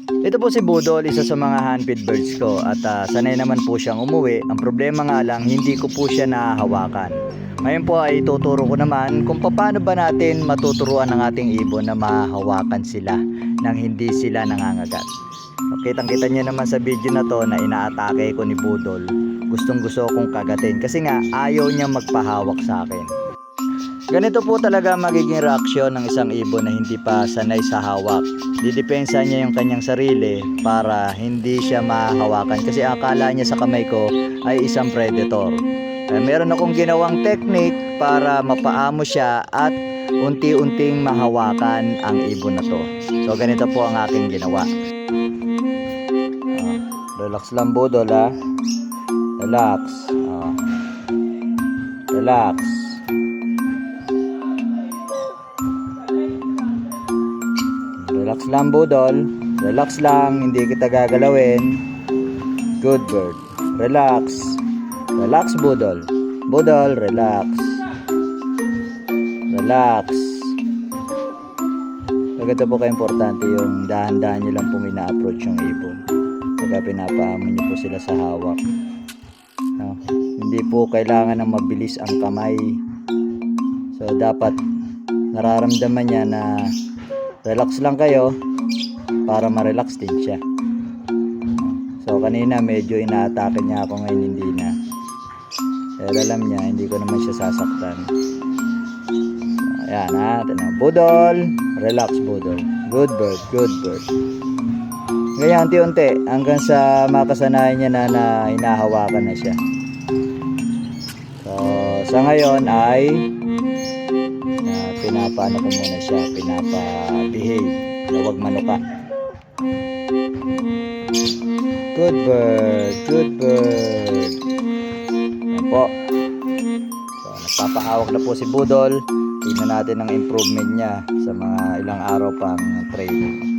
Ito po si Budol, isa sa mga handfeed birds ko at sanay naman po siyang umuwi. Ang problema nga lang, hindi ko po siya nahahawakan. Ngayon po ay tuturo ko naman kung paano ba natin matuturuan ng ating ibon na mahahawakan sila nang hindi sila nangangagat. Kitang-kita niyo naman sa video na to na inaatake ko ni Budol. Gustong-gusto kong kagatin kasi nga ayaw niya magpahawak sa akin. Ganito po talaga magiging reaksyon ng isang ibon na hindi pa sanay sa hawak. Didepensa niya yung kanyang sarili para hindi siya mahawakan kasi akala niya sa kamay ko ay isang predator. Meron akong ginawang technique para mapaamo siya at unti-unting mahawakan ang ibon na to. So ganito po ang aking ginawa. Relax lang Budol ha. Relax. Relax. Relax lang Budol. Relax lang, hindi kita gagalawin. Good bird. Relax. Relax Budol. Budol, relax. Relax. Ganito po ka-importante yung dahan-dahan nyo lang po mina-approach yung ibon. Pagka pinapaamo nyo po sila sa hawak. No? Hindi po kailangan ng mabilis ang kamay. So dapat nararamdaman niya na relax lang kayo para ma-relax din siya. So kanina medyo inaatake niya ako, ngayon hindi na. Pero alam niya hindi ko naman siya sasaktan. So, ayan ha, tanong. Budol, relax Budol. Good bird, good bird. Ngayon unti-unti hanggang sa makasanayan niya na hinahawakan na siya. So sa ngayon ay pinapaano ko muna siya, pinapa-behave na huwag manuka. Good bird, good bird. Yan po. So nagpapahawak na po si Budol. Tingnan natin ang improvement niya sa mga ilang araw pang training.